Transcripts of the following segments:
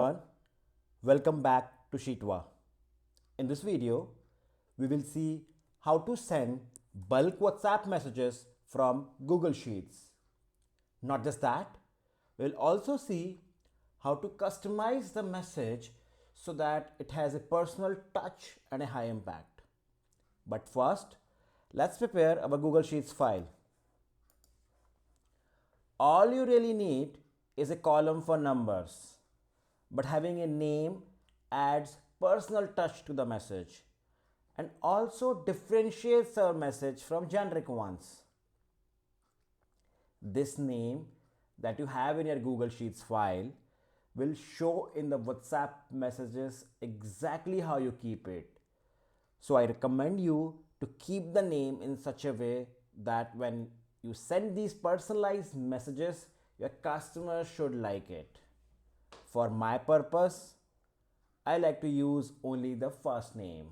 everyone, welcome back to Sheetwa. In this video, we will see how to send bulk WhatsApp messages from Google Sheets. Not just that, we'll also see how to customize the message so that it has a personal touch and a high impact. But first, let's prepare our Google Sheets file. All you really need is a column for numbers, but having a name adds personal touch to the message and also differentiates our message from generic ones. This name that you have in your Google Sheets file will show in the WhatsApp messages exactly how you keep it. So I recommend you to keep the name in such a way that when you send these personalized messages, your customer should like it. For my purpose, I like to use only the first name.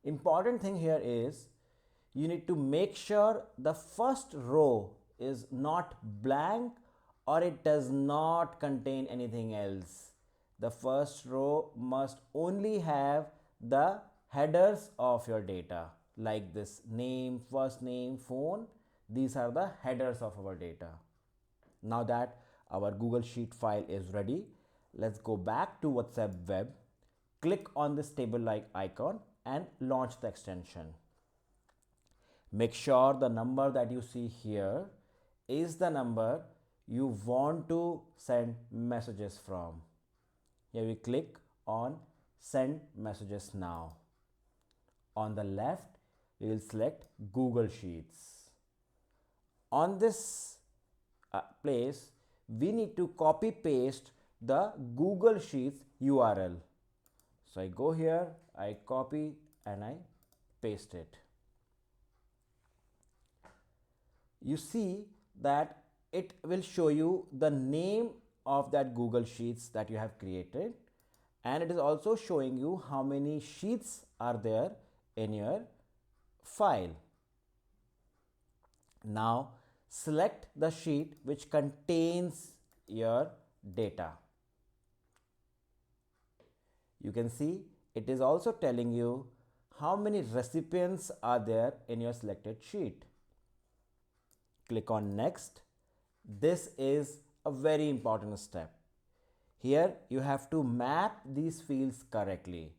Important thing here is you need to make sure the first row is not blank or it does not contain anything else. The first row must only have the headers of your data like this name, first name, phone. These are the headers of our data. Now that our Google Sheet file is ready, let's go back to WhatsApp web, click on this table like icon and launch the extension. Make sure the number that you see here is the number you want to send messages from. Here we click on send messages now. On the left, we will select Google Sheets. On this place, we need to copy paste the Google Sheets URL. So I go here, I copy and I paste it. You see that it will show you the name of that Google Sheets that you have created, and it is also showing you how many sheets are there in your file. Now select the sheet which contains your data. You can see it is also telling you how many recipients are there in your selected sheet. Click on next. This is a very important step. Here you have to map these fields correctly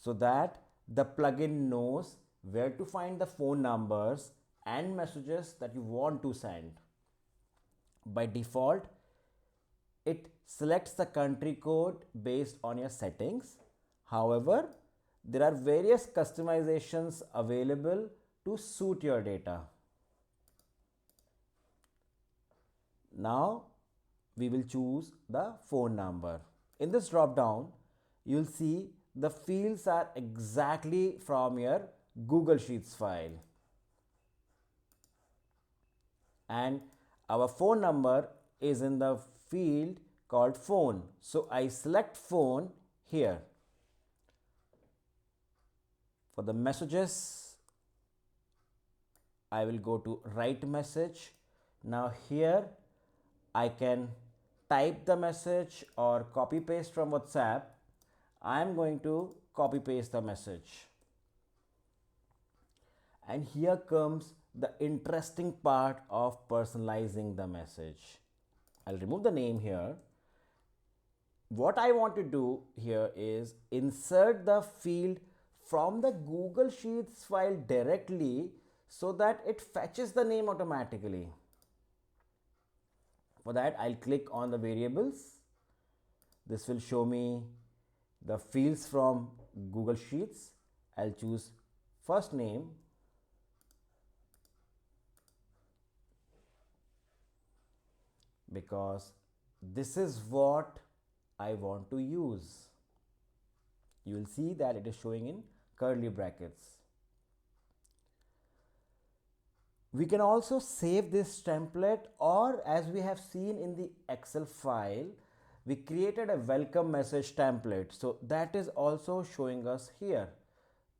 so that the plugin knows where to find the phone numbers and messages that you want to send. By default, it selects the country code based on your settings. However, there are various customizations available to suit your data. Now we will choose the phone number. In this drop down, you will see the fields are exactly from your Google Sheets file. And our phone number is in the field called phone. So I select phone here. For the messages, I will go to write message. Now here I can type the message or copy paste from WhatsApp. I am going to copy paste the message. And here comes the interesting part of personalizing the message. I'll remove the name here. What I want to do here is insert the field from the Google Sheets file directly so that it fetches the name automatically. For that, I'll click on the variables. This will show me the fields from Google Sheets. I'll choose first name. Because this is what I want to use. You will see that it is showing in curly brackets. We can also save this template, or as we have seen in the Excel file, we created a welcome message template. So that is also showing us here.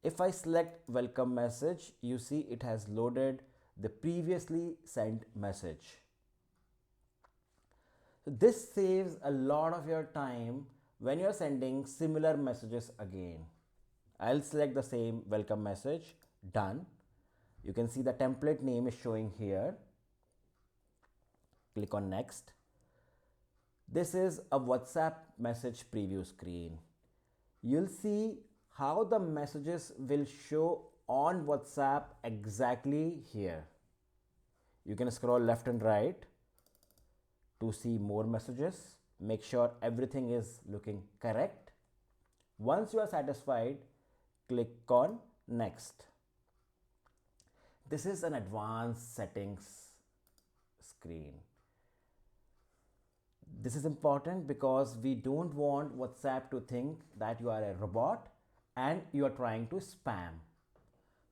If I select welcome message, you see it has loaded the previously sent message. This saves a lot of your time when you're sending similar messages again. I'll select the same welcome message, done. You can see the template name is showing here. Click on next. This is a WhatsApp message preview screen. You'll see how the messages will show on WhatsApp exactly here. You can scroll left and right to see more messages. Make sure everything is looking correct. Once you are satisfied, click on next. This is an advanced settings screen. This is important because we don't want WhatsApp to think that you are a robot and you are trying to spam.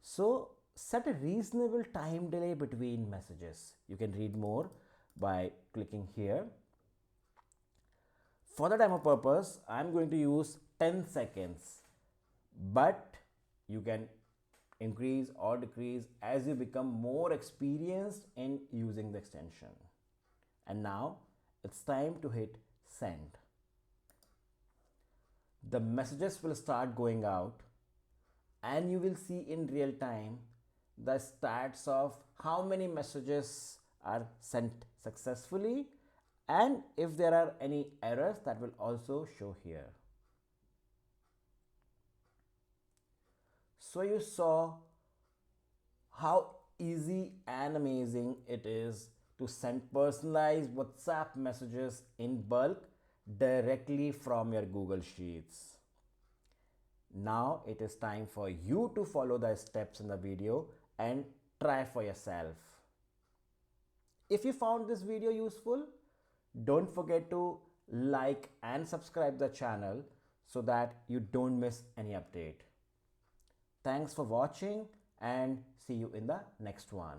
So set a reasonable time delay between messages. You can read more by clicking here. For the demo purpose, I'm going to use 10 seconds, but you can increase or decrease as you become more experienced in using the extension. And now it's time to hit send. The messages will start going out and you will see in real time the stats of how many messages are sent successfully, and if there are any errors, that will also show here. So you saw how easy and amazing it is to send personalized WhatsApp messages in bulk directly from your Google Sheets. Now it is time for you to follow the steps in the video and try for yourself. If you found this video useful, don't forget to like and subscribe the channel so that you don't miss any update. Thanks for watching and see you in the next one.